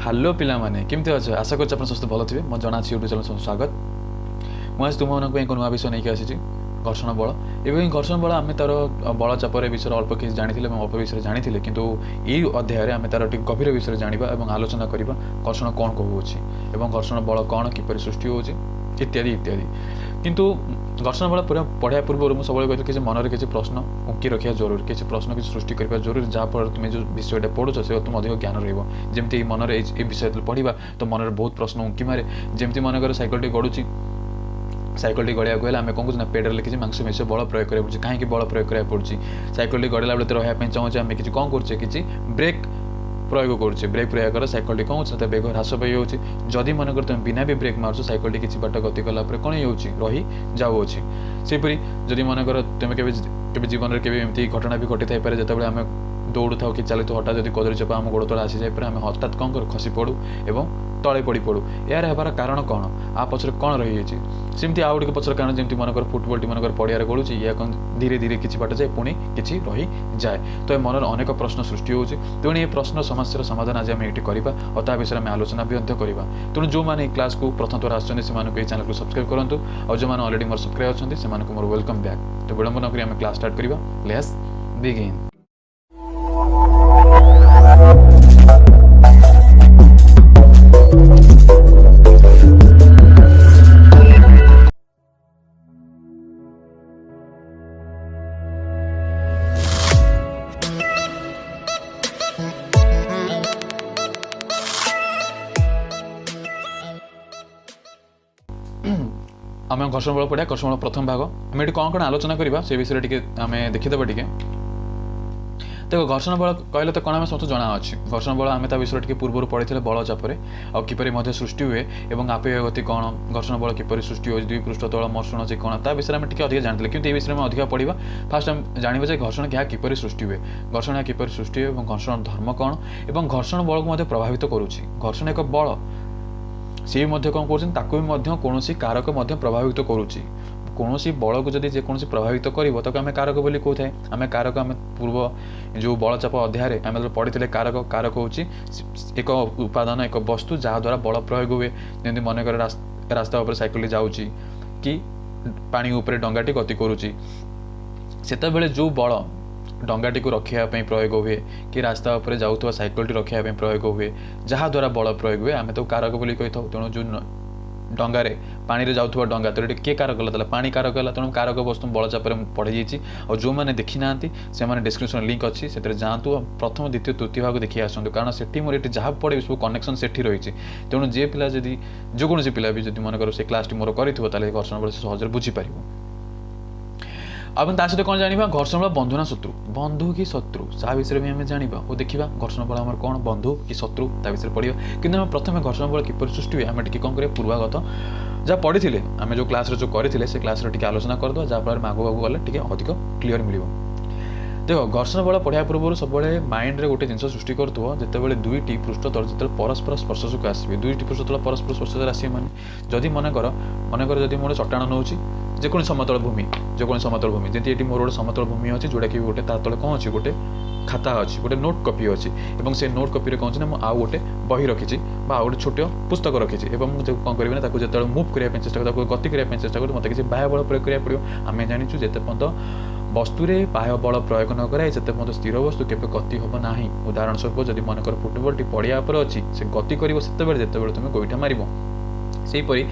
Hello पिला माने केमती अच्छे आशा कर समस्त भल थे मैं जना यूट्यूब चैनल स्वागत मुझे तुम मन एक नुआ विषय नहीं आसी घर्षण बल एवं घर्षण बल आम तार बल चापर विषय अल्प किसी जानी अल्प विषय जानी किंतु यही अध्याय आम तार गभीर विषय जाना और आलोचना करवा घर्षण कौन कहूँ और घर्षण बल कौन किपर सृष्टि हो इत्यादि इत्यादि किंतु घर्षण बल पूरा पढ़ा पूर्व मुझे सब कहती कि मन में किसी प्रश्न उंकी रखा जरूरी किसी प्रश्न किसी सृष्टि करने जरूरी जहाँफल तुम जो विषयटा पढ़ुच से तुम अधिक ज्ञान रही मन में विषय पढ़ा तो मन में बहुत प्रश्न उंकी मारे जमी मनकर सैकल गड़ुची सैकल गड़िया को आम कौन करें पेड़ लिखी मांसपेशी बल प्रयोग करा पड़े कहीं बल प्रयोग करा पड़े सैकल गड़ेला बेले रहा चाहूँचे आम किसी कौन कर ब्रेक प्रयोग करुचे ब्रेक प्रयोग कर सैकल कौन हो बेग ह्रास पाई जदि मनकर तुम बिना भी ब्रेक मार्च सैकल किसी बाट गति कलापर कौन हो रही जाऊँगी सेपरी जदि मनकर तुम के जीवन में केमती घटना भी घटी थाईपे जो आम दौड़ू था कि चलू हठात जब कदली चपा आम गोड़ तले आसी जाए आम हठात कौन कर खसी पड़ू एवं तले पड़ पड़ू यार हबार कारण कौन आ पचर कौन रही सेमती आउ टे पचर कारण जमी मनकर फुटबल टी मनकर पड़िया गड़ुची या कौन धीरे धीरे किसी बाट जाए पुणी किसी रही जाए तो मन अनेक प्रश्न सृष्टि होती तेणु ये प्रश्न समस्या समाधान आज आम ये करवा और विषय में आलोचना भी करवा तेणु जो मैंने क्लास को प्रथम थर आसने चैनल को सब्सक्राइब करूँ और जो मैंने अलरेडी मोर सब्सक्राइब अच्छे से मोर वेलकम बैक तो विलंब नक आम क्लास स्टार्ट करवा लेट्स बिगिन आम घर्षण बल पढ़ा घर्षण बल प्रथम भाग आम ये कौन कौन आलोचना करवा से विषय टी आम देखीदे टी देखो घर्षण बल कहले तो कौन आम समस्त जना अच्छी घर्षण बल आम विषय टी पूर्व पढ़ी बल चापे और किपर सृष्टि हुए और आपेय गति कौन घर्षण बल किपर सृष्टि हो द्वि पृष्ठ तल मर्षण से कौन ता विषय में अधिक जानते कि विषय में अधिक पढ़ा फास्ट आम जानवा घर्षण क्या किपर सृष्टि हुए घर्षण किपर सृष्टि हुए और घर्षण धर्म कौन और घर्षण बल को प्रभावित करुच्ची घर्षण एक बल सी कौन कर कौन कारक प्रभावित करुच्ची कौन बल को जब जेकोसी प्रभावित कर आम कारक बोली कहते आम कारक आम पूर्व जो बलचाप अध्याय आम पढ़ी कारक कारक हूँ एक उपादान एक वस्तु जहाद्वारा बल प्रयोग हुए जमी मनकर रास्ता उपर सैकल जाऊँगी कि पानी उपर डंगाटी गति करुच्ची से जो बल डंगाटी को रखापी प्रयोग हुए कि रास्ता उपर जाऊँ सैकल रखापी प्रयोग हुए जहाद्वारा बल प्रयोग हुए आम तो कारक बोली कही था तेणु जो डंगारे पानी रे जाऊँ डंगा तो ये किए कारक है पानी कारक है तेणु कारक वस्तु बल चापर पढ़ी जाइए और जो मैंने देखी ना से डिस्क्रिप्शन लिंक अच्छी से जातु प्रथम द्वितीय तृतीय भाग देखिए आसतु कारण से मोर ये जहाँ पढ़े सब कनेक्शन से रही तेणु जे पिला जदि जो कौन पिला भी जब मनकर से क्लास मोर कर घर्षण बल सहज बुझीपार अब सहित कौन जाना घर्षण बल बंधु ना शत्रु बंधु कि शत्रु सा विषय भी आम जाना और देखा घर्षण बल आम कौन बंधु कि शत्रु ता विषय पढ़ा कि प्रथम घर्षण बल किपर सृष्टि हुए आम टी कौन कर पूर्वागत जहाँ पढ़ी थे आम जो क्लास जो करते से क्लास आलोचना करदे जहाँफल आगू आगू गले टी अधिक क्लीयर मिल देखो घर्षण बल पढ़ा पूर्व सब माइंड रे गोटे जिन सृष्टि करुव जिते दुईटी पृष्ठ तल जो परस्पर स्पर्श को आसवे दुईटी पृष्ठ तल परस्पर स्पर्श आसवे मैंने जदि मनकर जदि मोटे चट्टाण नौ जेको समतल भूमि समतल भूमि जमी ये मोर गोटे समतल भूमि अच्छी जोटा कि गोटे तले कौन अच्छी गोटे खाता अच्छी गोटे नोट कॉपी अच्छी और से नोट कॉपी कौन ना आउ गोटे बही रखी गोटे छोट पुस्तक रखी और कौन करेंगे ना जो मुव करने चेस्ट गति करने चेस्ट कर मतलब किसी बाह्य बल प्रयोग करा पड़ो आम जाचु जिते पर्यटन वस्तुरे बाह्य बल प्रयोग न कराए से पर्यटन स्थिर वस्तु केवे गति हम ना उदाहरण स्वरूप जब मनकर फुटबल टी पड़िया पर अच्छी से गति कर जिते तुम गोईठा मार सेहीपरि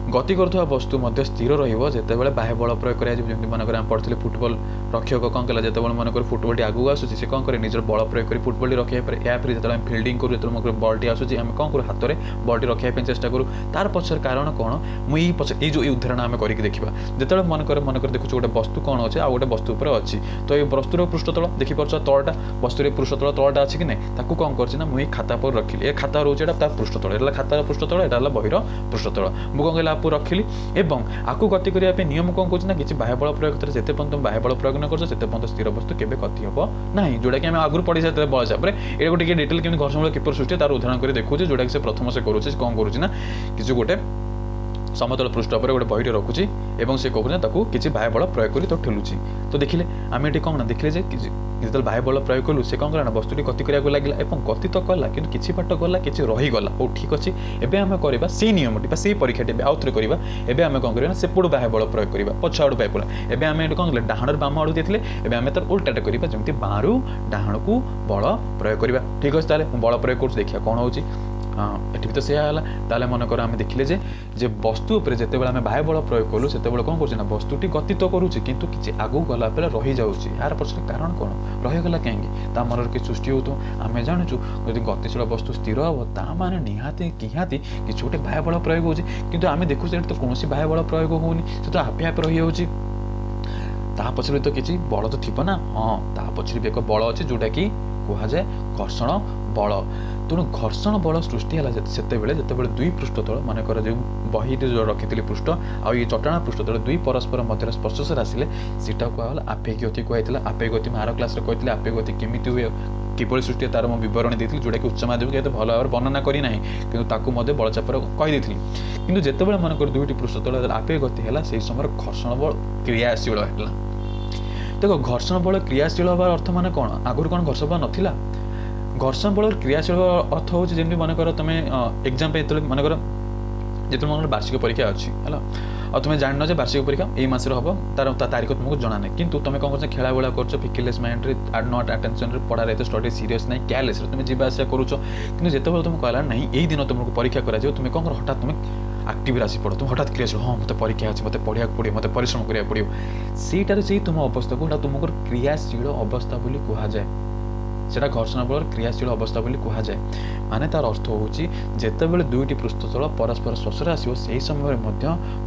गति करुवा वस्तु स्थिर रहिते बाह्य बल प्रयोग करमी मनकर आम पढ़ते फुटबल रक्षक कौन कला जो मनकर फुटबल टी आगू आसूसी से कौन करे निजर बल प्रयोग कर फुटबल टी रखा या फिर जो फिल्डिंग करूँ जो मनकर बल टी आसूसी आम कौन करूँ हाथ में बल टी रखापी चेष्टा करूँ तार पचर कारण कौन मुझे पचे जो उदाहरण आम करके देखा जो मनकर देखुँ गोटे वस्तु कौन अच्छे आ गए वस्तु पर अच्छी तो ये वस्तुर पृष्ठतल देखिपुर तलटा वस्तुरे पृष्ठतल तलटा अच्छी कि नहीं ताकू कौन कर मुझे खाता पर रखिली ए खाता रोचे पृष्ठतल ये खातार पृष्ठतल यहाँ बहिर पृष्ठतल मुझे कह आपको रखिली एवं आपको गति करने नियम कौन कौन ना किसी बाह्य बल प्रयोग करते जिते पर्यटन बाह्य बल प्रयोग न कर पर्यटन स्थिर वस्तु केवे गति हम ना जोटा कि आम आगुरी पढ़ी सारे बल चापर ये गोटे डिटेल केमी घर्षण बल किपर सृष्टि तार उदाहरण कर देखुचे जोटा कि से प्रथम से करुचे कौन करुचे ना किसी गोटे समतल पृष्ठ पर गोटे बहीटे रखुची एवं से कहूँ ताकू किसी बाह्य बल प्रयोग कर तो ठेलुची तो देखिले आम ये कौन देखिले जो बाह्य बल प्रयोग कलु से कौन कला वस्तुटी गति कराया लगे गति तो कला कि किसी बाट गला कि रहीगला हो ठीक अच्छे एवं आम करवा से नियमटी से परीक्षाटी आउ थे करवा एवं आम कौन करना सेपटू बाह्य बल प्रयोग करवा पछ आड़ पाइप एवं आम ये कौन कले डाण बाम आड़ देते एवं आम तर उल्टाटा करवा जमी बाहर डाण को बल प्रयोग करवा ठीक अच्छे ताले बल प्रयोग कर देखिए कौन हो एटी भी तो सही मनकर आम देखिले जे वस्तु उपर जिते आम बाह्य बल प्रयोग कलु से कौन कर वस्तुटी गति तो करुचे किंतु किसी आगू गला रही जाऊँगी यार पछरे कारण कौन रहीगला कहीं मन कि सृष्टि हो आम जानूँ यदि गतिशील वस्तु स्थिर हम ताने निहाती किहाती कि गोटे बाह्य बल प्रयोग होती किंतु आम देखु तो कौन बाह्य बल प्रयोग होनी से तो आपे आप रही जाऊँगी ता पछरे तो किसी बल तो थी ना हाँ ता पछरे भी एक बल अच्छे जोटा कि कहुए घर्षण बल तेणु घर्षण बल सृष्टि है जिते दुई पृष्ठतल मानकर जो बही जो रखी पृष्ठ आ ये चटाण पृष्ठतल दुई परस्पर मध्य स्पर्श आसिले सीटा कहला आपेय गति कहला आपेय गति आर क्लास कहते आपेय गति केमी हुए किपरि सृष्टि तार मो बरणी देती जोटा कि उच्च माध्यमिक एत भल भाव वर्णना करना कि बलचापर कहीदी कि जिते मनकर दुईटी पृष्ठतल आपेय गति है से समय घर्षण बल क्रियाशील है देखो घर्षण बल क्रियाशील हबार अर्थ माने कौन आगुरी कौन घर्षण बल नाथिला घर्षण बल क्रियाशील अर्थ हूँ जमी मनकर तुम एग्जाम पे मनकर जो मन वार्षिक परीक्षा अच्छी है और तुम्हें जान जे वार्षिक परीक्षा यही मास हम तार तारीख तुमको जना नहीं किंतु तुम कौन कर खेला बेला कर फिकिलेस माइंड नट आटेंशन पढ़ार एत स्टडी सीरीयस नहीं केयरलेस तुम जीवास करुच कि जिते तुम कहला ना यही दिन तुमको परीक्षा कर तुम कौन कर हठात तुम एक्टिव आसी पड़ तुम हठात क्रियाशील हाँ मत परीक्षा अच्छे मत पढ़ा पड़ो मत परिश्रम करा पड़ो सेटार से तुम अवस्था को तुमको क्रियाशील अवस्था बोली कहुए सेटा घर्षण बल क्रियाशील अवस्था बोली कहुए माने तार अर्थ हूँ जिते बड़े दुईटी पृष्ठतल परस्पर स्पर्श आसो से समय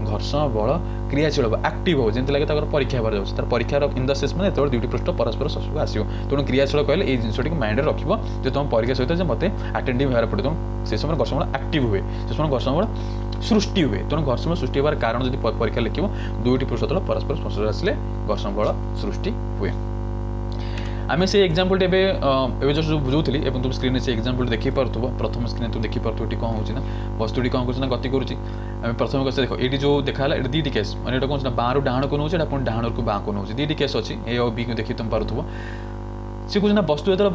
घर्षण बल क्रियाशील हम एक्टिव हो जमी लगे परीक्षा होगा जाऊँगी तार परीक्षार इन द सेन्स में जो दुईटी पृष्ठ परस्पर स्पर्श आसो तेणु क्रियाशील कहले ये जिनटी माइंड रख जो तुम परीक्षा सहित मत आटेंटिव होगा पड़े तेणु से समय घर्षण बल एक्टिव हुए से समय घर्षण बल सृष्टि हुए तेणु घर्षण सृष्टि होवार कारण जब परीक्षा लिख दुईटी पृष्ठतल परस्पर स्पर्श आसिले घर्षण बल सृष्टि हुए आम से एक्जामपल जस्ट जो बुझाऊली तुम स्क्रीन से एक्जामपल देखी पार्थ प्रथम स्क्रीन तुम देखी पार्थ कौन हो वस्तुटी कौन कर गति करुच्ची प्रथम कैसे देख ये जो देखा ये दुईटी केस मैंने कौन बाँ डाण को नौचे पुणी डाण को बाँ को नौचे दुईटी केस अच्छी ए और बी को देखी तुम पार्थ सी कौन वस्तु जो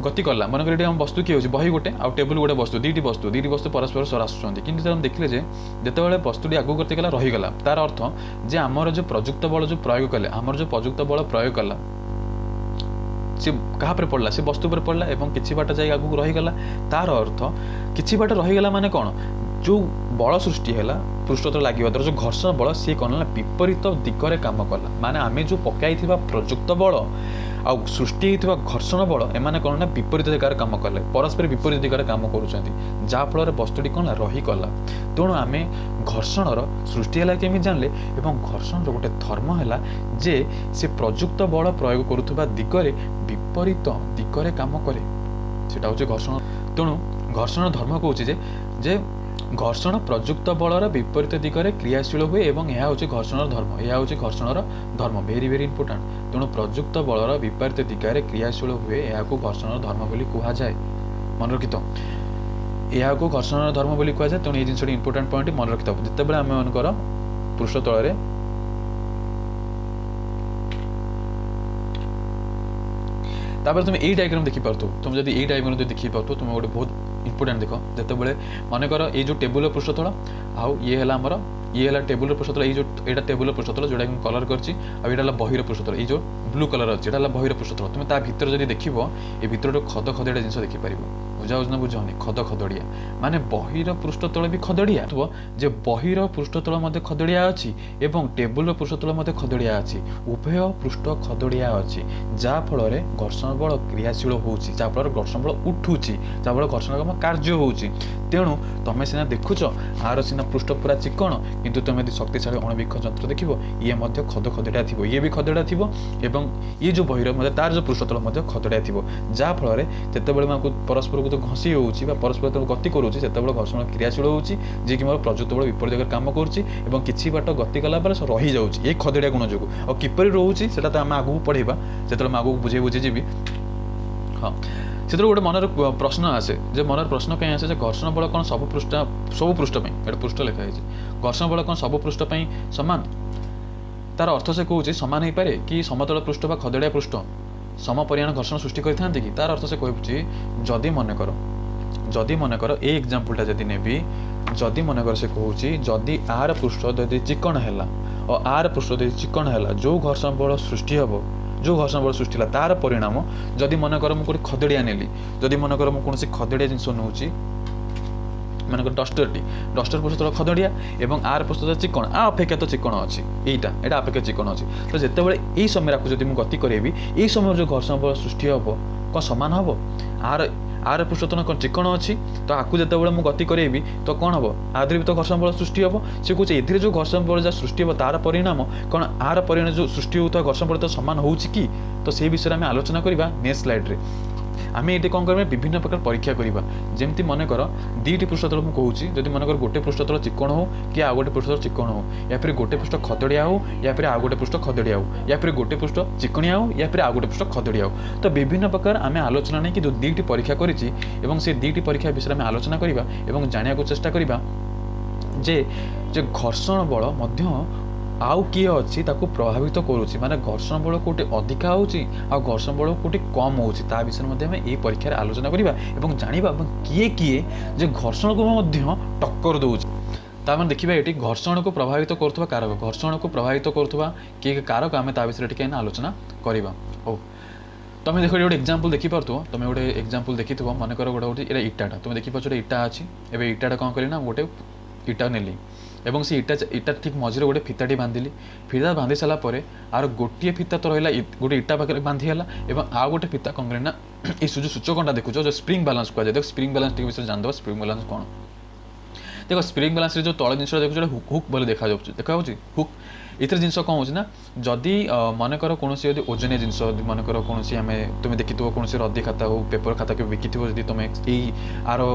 गति कला मनकर ये वस्तु किए बही गोटे आ टेबुल गोटे दुईटी वस्तु परस्पर सर आसुँच कि देखिले जिते वस्तुटी आगू गति कला रहीगला तार अर्थ जे आमर जो प्रयुक्त बल जो प्रयोग कले आमर जो प्रयुक्त बल प्रयोग कला सी क्या पड़ा से वस्तु पर पड़ा और किसी बाट जा आगू रहीगला तार अर्थ किसी बाट रहीगला माने कौन जो बल सृष्टि है पृष्ठतल लगे द्वारा जो घर्षण बल सी कौन ना विपरीत दिगरे काम कला माने आम जो पकई प्रयुक्त बल आ सृष्टि होता घर्षण बल एम कौन ना विपरीत दिगार काम कले परस्पर विपरीत दिगार काम कर वस्तुटी कौन रहीगला तेणु आम घर्षणर सृष्टि है केमी जानले और घर्षण गोटे धर्म है जे से प्रयुक्त बल प्रयोग करुवा दिगरे विपरीत दिगरे काम करे सेटा हूँ घर्षण तेणु घर्षण धर्म कहूँ जे घर्षण प्रयुक्त बलर विपरीत दिगरे क्रियाशील हुए और यह हूँ घर्षण धर्म यह हूँ घर्षण धर्म वेरी वेरी इंपोर्टाट तेणु प्रयुक्त बलर विपरीत दिगरे क्रियाशील हुए यह घर्षण धर्म बोली कहुए मन रखी तो यह घर्षण धर्म बोली कहुए तेणु ये जिन इंपोर्टाट पॉइंट मन रखी जिते आम मनकर पृष्ठतल तापर तुम यही डायग्राम देखी पार्थ तुम जब यही डायग्राम देखी पार्थ तुम गोटे बहुत इंपोर्टाट देख जिते मनकर ये जो टेबुल पृष्ठतल आउ ये है आमर ये है टेबुल पृष्ठतल ये जो यहाँ टेबुल पृष्ठतल जोटा कि कलर कर बहीर पृष्ठतल ये जो ब्लू कलर अच्छे बहीर पृष्ठतल तुम ता भर जब देख ये भर खद खदड़िया जिन देखिपार बुझाऊँ ना बुझाऊनी खद खदड़िया माने बहीर पृष्ठतल भी खदड़िया जे बहीर पृष्ठतल खदड़िया अच्छी और टेबुल पृष्ठतल खदड़िया अच्छी उभय पृष्ठ खदड़िया अच्छी जहाँफल घर्षण बल क्रियाशील होफल घर्षण बल उठुची जहाँफल घर्षण कम कार्य हो तेणु तुम सीना देखुच आर सीना पृष्ठ पूरा चिकण किंतु तुम यदि शक्तिशाली अणुवीक्ष जंत्र देख ये खद खदड़िया थी ये भी खदड़िया थी और ये जो बहीर तार जो पृष्ठतल खदड़िया थी जहाँफल जिते परस्पर को तो घसी हो परस्पर गति करुच्ची से घर्षण क्रियाशील होगी कि मोर प्रयुक्त बल विपरीत दिगरे काम कर किसी बाट गति कला रही जाऊँगी ये खदड़िया गुण जो और किपर रोचे तो आम आगू पढ़ा जो आगू बुझे बुझे जी हाँ से गोटे मनर प्रश्न आसे जे मनर प्रश्न कहीं आसे घर्षण बल कौन सब पृष्ठ ये पृष्ठ लिखाई घर्षण बल कौन सब पृष्ठ सामान तार अर्थ से कौन सामान हो पारे कि समतल पृष्ठ बा खदेड़िया पृष्ठ सम परिमाण घर्षण सृष्टि करते कि तार अर्थ से कहूँ जदि मनकर ए एग्जाम्पलटा जदि नेबी जदि मनकर से कहूँ जदि आर पृष्ठ यदि चिकण है और आर पृष्ठ यदि चिकण है जो घर्षण बल सृष्टि हम जो घर्षण बल सृष्टि तार परिणाम जदि मनकर मुझे खदेड़िया नेली जदि मनकर मुझे खदेड़िया जिनस नौची मानक डस्टर पृष्ठ खदेड़िया और आर पृष्ठ चिकण आ अपेक्षा तो चिकण अच्छी यहाँ अपेक्षा चिकण अच्छी तो जितेबाला यही समय जब मुझे गति करेबी यही समय जो घर्षण बल सृष्टि हम कौन सामान हम आर पृष्ठ तो कौन चिकण अच्छी तो आपको जितेबाला मुझे गति करेबी तो कौन हम आदि भी तो घर्षण बल सृष्टि हम से कहे ए जो घर्षण बल जहाँ सृष्टि हम तार परिणाम कौन आर परिणाम जो सृष्टि होता घर्षण बल तो सामान हो कि तो से विषय में आलोचना करवा नेक्स्ट स्लाइड रे आम ये कौन कर विभिन्न प्रकार परीक्षा करवा जमती मनकर दुईटी पृष्ठतल मुझे कहूँ जब मनकर गोटे पृष्ठतल चिकण हो कि आ गोटे पृष्ठतल चिकण हो या फिर गोटे पृष्ठ खदड़िया हो या फिर आ गोटे पृष्ठ खदड़िया हो या फिर गोटे पृष्ठ चिकणिया हो या फिर आ गोटे पृष्ठ खदड़िया हो तो विभिन्न प्रकार आम आलोचना नहीं कि जो दुईटी परीक्षा करी से दुईटी परीक्षा विषय में आलोचना करवा जाना चेष्टा करवा जे घर्षण बल आउ किए अच्छी प्रभावित करुच्ची माने घर्षण बल कोटे अधिका होची आ घर्षण बल कोटे कम होची ता विषय में आम ये परीक्षा आलोचना करवा और जाना किए किए जे घर्षण को टक्कर दौर तार देखा ये घर्षण को प्रभावित करुवा कारक घर्षण को प्रभावित करुवा किए कारक आम ता विषय टी आलोचना करवा हो तुम देख गोटे एग्जाम्पल देखिपुर तुम गोटे एग्जाम्पल देखी मन कर गोटे गोटे इटाटा तुम देखिपुर इटा अच्छी एवं इटाटा कौन करी ना गोटे इटा नेली एवं से इटा ठीक मझे गोटे फिताटी बांधिली फिता बांधि सारापर आर गोटे फिता तो रहा गोटे इटा पाखे बांधीगला और आ गोटे फिता कौन करना ये जो सूचकटा देखुच जो स्प्रिंग बालांस कहुए देख स्प्रिंग बालांस विषय जानदेव स्प्रिंग बालांस कौन देख स्प्रिंग बालांस जो तल जिन देखो हुक बोले देखा हुक इतर जिन कौन हो ना जदि मनकर कौन ओजनिया जिनस मनकर कौन आम तुम देखी कौन रद्दी खाता हो पेपर खाता के बिकी थी तुम आर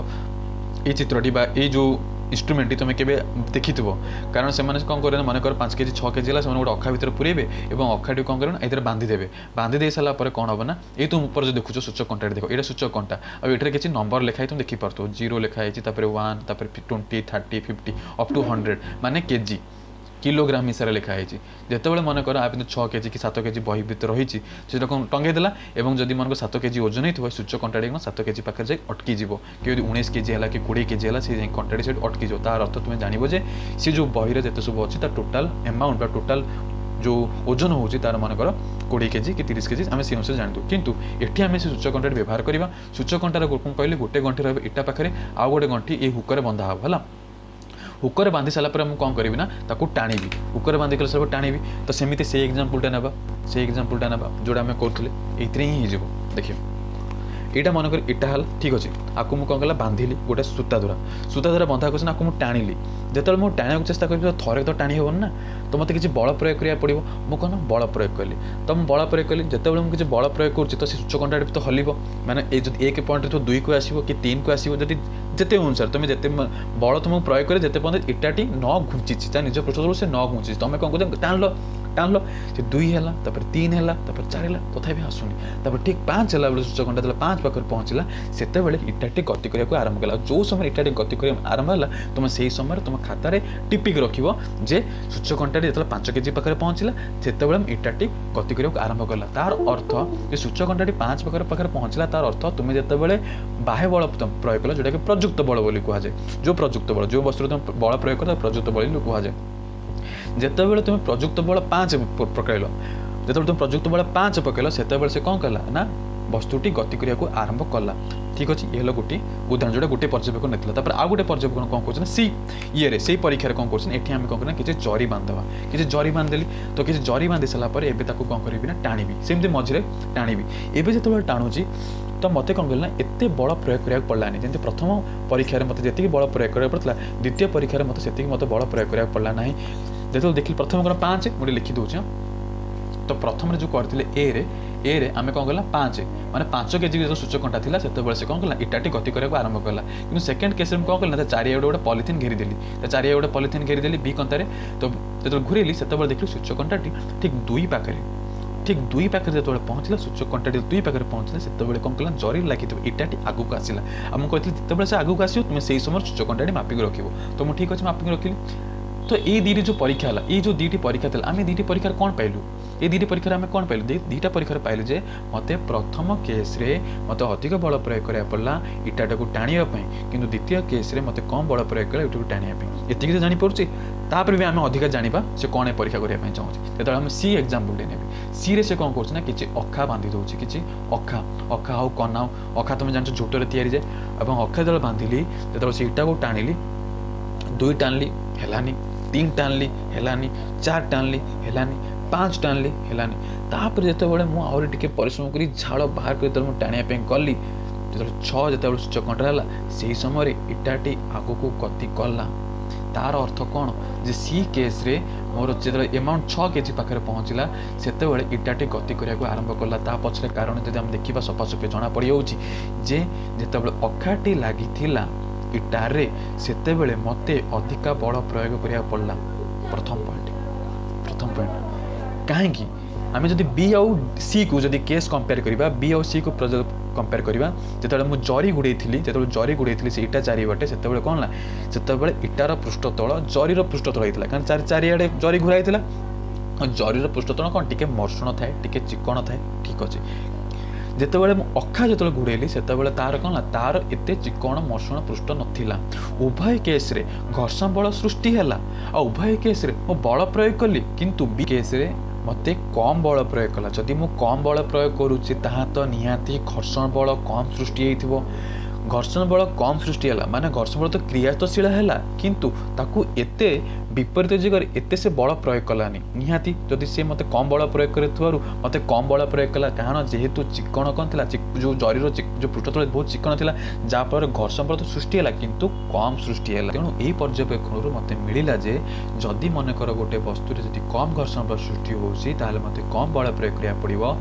ये चित्रटी ये जो इंस्ट्रुमेंट तुम के देखी कारण से कौन कर मनकर 5 केजी 6 केजी है गोटे अखा भितर पुरेबे और अखाटी कौन कर ये बांधिदेवे बांधिदे सारापर कौन हम ना ये तुम ऊपर जो देखुच सूचक कंटा देख ये सूचक कंटा और ये किसी नंबर लिखाई तुम देखिपार 0 लिखाई 1 20 30 50 अप टू 100 माने केजी किलोग्राम हिसाब से लिखाई जितेबाला मनकर आ 6 केजी कि 7 केजी बही भितर रही टंगेदेला और जब मन 7 केजी ओजन हो सूचक कंटाटी 7 केजी पाखे जाए अटकी कि 19 केजी है कि 20 केजी है से कंटाटी से अटकी तार अर्थ तुम जानव सी जो बही जिते सब अच्छी टोटाल एमाउंट टोटाल जो ओजन होची तार मनकर 20 केजी कि 30 केजी आम से अनुसार जानतु किंतु एठी आम से सूचक कंटाटी व्यवहार करवा सूचक कंटार कहले गोटे गंठी रहा इटा पाखे आउ गोटे गंठी ये हुकर बंधा हम है हुकर बांधि सारापर मुझे कौन करी ना टाणी हुकर बांधि सारा टाणी तो सेमती से एग्जाम्पलटा ना से एग्जाम्पलटा ना जोड़ा आम करें ये हो देखिए यहाँ मनकर इटा है ठीक अच्छे आपको मुझे कौन कला बांधिली गोटे सूता द्वारा बंधा कर आपको मुझे टाणी जिते मुझे टाणा चेस्टा करी थे तो टाणी हेन ना तो मत किसी बल प्रयोग करा पड़ो मुझे कौन बल प्रयोग कली तो मुझे बल प्रयोग कली जिते मुझे किसी बल प्रयोग कर तो सूचक कंटाटी तो हल मैंने एक पॉइंट तो 2 को आसो कि 3 को आसो जब जिते अनुसार तुम जिते बल तुमको प्रयोग करे जिते पर्यटन इटाटी न घुंची निज पृष्ठ से न घुंची तुम कौन कर टाण से 2 है 3 है 4 है तथापि आसुनी ठीक 5 है बेले सूचक घंटा 5 पाखे पहुँचला से इटाटी गति करने आरंभ कला जो समय इटाटी गति कर आरंभ है तुम से समय तुम खातार टिपिक रखे सूचक घंटाटी जो 5 केजी पाखे पहुँचला से इटाटी गति करने आरंभ कला तार अर्थ जो सूचक घंटाटी 5 पाखे पहुँचला तार अर्थ तुम जिते बाह्य बल प्रयोग कल जोटा कि प्रयुक्त बल बोली कहुए जो प्रयुक्त बल जो वस्तु तुम बल प्रयोग कर प्रयुक्त बल कहुए जितेबाला तुम प्रयुक्त बल 5 पकड़ जो तुम प्रयुक्त बल 5 पकड़ से कौन कला ना वस्तुटी गति करने आरंभ कला ठीक अच्छे ये गोटे उदाहरण जोटा गोटे पर्यवेक्षण नहीं आ गोटे पर्यवेक्षण कौन कर सी ये से परीक्षा कौन कर आम कौन करना किसी जरी बांधवा किसी जरी बांधदेली तो किसी जरी बांधि सारापर एवं कौन करी ना टाणी सेमती मझे टाणी एवं जो टाणुची तो मत कौन कहना एत बल प्रयोग कराया पड़ानी जमी प्रथम परीक्षा मत जी बल प्रयोग कराया पड़ता द्वितीय परीक्षा मत से मत बल प्रयोग कराया पड़ा ना जो देखिए प्रथम कौन 5 मुझे लिखी दूचे तो प्रथम जो करते ए रे आम कौन कला 5 माने 5 केजी जो सूचक कंटा था से कौन कला इटाटी गति करने आरंभ कला कि सेकेंड केस में कौन कला चारिया गोटे पॉलिथिन घेरीदेली चारिया गोटे पॉलिथिन घेरीदेली बी कंतार तो जो घूरेली से देखिए सूचक कंटाटी ठीक 2 पाखे ठीक दुई पाखे जो पहुँचला सूचक कंटाटी दुई पाखे पहुँचला से कौन कला जरी लगी इटाटी आगू आसला आ मुझे जिते से आगू आसो तुम से समय सूचक कंटाटी मापिक रख तो मुझे ठीक अच्छे मापिक रखिली तो ये दीटी जो परीक्षा है ये जो दीटी परीक्षा थी आम दीटी परीक्षार कौन पाइलु ये दीटी परीक्षार आम कौन पाइलु दीटा परीक्षार पाइलु जे मत प्रथम केस्रे मत अधिक बल प्रयोग करा पड़ा इटाटा को टाणीवाई किंतु द्वितीय केस्रे मत कम बल प्रयोग करा इटा को टाणीवाई एति तो जापे तापर भी आम अधिक जाना से कौन परीक्षा करने चाहूँ जो आम सी एग्जाम्पल टे ने सी रे से कौन कर कि अखा बांधि दूसरी कि अखा अखा हो कना हो अखा तुम जान झोटर तैयारी जाए और अखा जो बांधिली जो से इटा को टाणिली दुई टाणिली है तीन टाणिली है चार टाणिली है पाँच टाणिली है तापर जिते मुझे टे परिश्रम कर झाड़ बाहर कर टाणिया गली जो छः जो सूचक कंटा है से समय इटाटी आग को गति कला तार अर्थ कौन जे सी केस रे मोर जो एमाउंट 6 केजी पाखे पहुँचला से इटाटी गति करने आरंभ कला ता पछरे कारण जब आम देखा सफासफी जना पड़ जाऊँगी जे जिते अखाटी लगी इटारे से मते अधिका बल प्रयोग करा पड़ला प्रथम पॉइंट कहीं आम जब बी आउ सी को जब केस कंपेयर करवा बी आउ सी को कंपेयर करवा जो मुझे जरी गुड़े जो जरी गुड़े से इटा चारिपटे से कौन है से इटार पृष्ठतल जरीर पृष्ठतल होता कारण चारिआडे जरी घुराई जरीर पृष्ठतल कौन टी मर्षण थाए टी चिकण थाए ठीक अच्छे जिते अखा जो घुड़ेली से तार कौन तार एत चिकण मर्षण पृष्ठ नाला उभय केस रे घर्षण बल सृष्टि है उभय केस रे मो बल प्रयोग कली किंतु बी केस रे मते कम बल प्रयोग कला जदि मु कम बल प्रयोग करुच्ची ताहा तो निहाती घर्षण बल कम सृष्टि होइथिबो घर्षण बल कम सृष्टि है माने घर्षण बल तो क्रियाशील है किंतु ताकू एते विपरीत जगह एते से बल प्रयोग कलानी निहाती जदि से मते कम बल प्रयोग कर मते कम बल प्रयोग कला कारण जेहेतु चिकण कौन थी जो जरीर जो पृष्ठतल बहुत चिकण थी जहाँफल घर्षण बल तो सृष्टि है किंतु कम सृष्टि है तेणु यही पर्यवेक्षण मत मिलला जे जदि मनकर गोटे वस्तु जदि कम घर्षण बल सृष्टि होउछि ताले मते कम बल प्रयोग करिया पड़िबो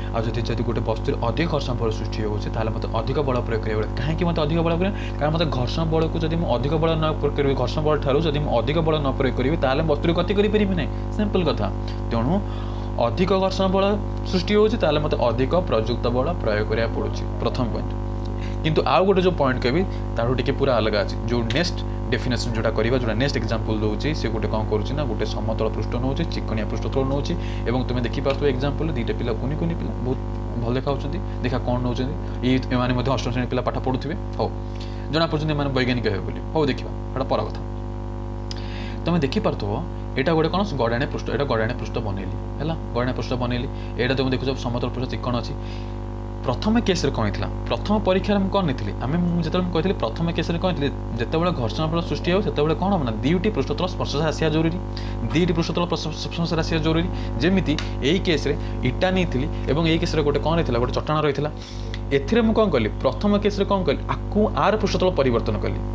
आ जदि गोटे वस्तु अधिक घर्षण बल सृष्टि होउछि ताले मते अधिक बल प्रयोग करिया पड़िबो कहीं मत अधिक बल कारण मत घर्षण बल को जदि अधिक बल न प्रयोग करी घर्षण बल ठारू जदि अधिक बल न प्रयोग करी ताले वस्तु गति करि ना सिंपल कथा तेणु अधिक घर्षण बल सृष्टि होउछि ताले मते अधिक प्रयुक्त बल प्रयोग करिया पड़ुछि प्रथम पॉइंट किंतु आउ गोटे जो पॉइंट कहबी तारू टिके पूरा अलग अछि जो नेक्स्ट डेफिनेशन जोटा करबा जोटा नेक्स्ट एग्जांपल दोउछि से गोटे कौन करूछि ना गोटे समतल पृष्ठ नउछि चिकनिया पृष्ठतल नउछि एवं तुमे देखि पारतो एग्जांपल दीटा पिला कुनी पिला बहुत भल देखा होछन्ती देखा कोन नउछन्ती ए माने मध्ये अष्टम श्रेणी पिला पाठ पढुथिबे हो जना पछन्ती माने वैज्ञानिक हे बोली हो देखिबा एटा पर कथा तुमे देखि पारतो एटा गोटे कौन गड़ाणे पृष्ठ एटा गड़ाणे पृष्ठ बनैली हैला गड़ाणे पृष्ठ बनैली एटा तुम देखुछ समतल पृष्ठ चिकन अछि प्रथम केस रे कौन था प्रथम परीक्षा में कौन नहीं आम जो कहते प्रथम केस रे कौन जिते घर्षण बल सृष्टि हो से कौन हम ना दुईटी पृष्ठतल स्पर्श आसा जरूरी दुईटी पृष्ठतल स्पर्श आसा जरूरी जमी यही केस रे इटा नहीं थी और यही केस रे गोटे कौन रही गोटे चट्टाण रही है मुझे कौन कली प्रथम केस रे कौन कली आपको आर पृष्ठतल परिवर्तन कली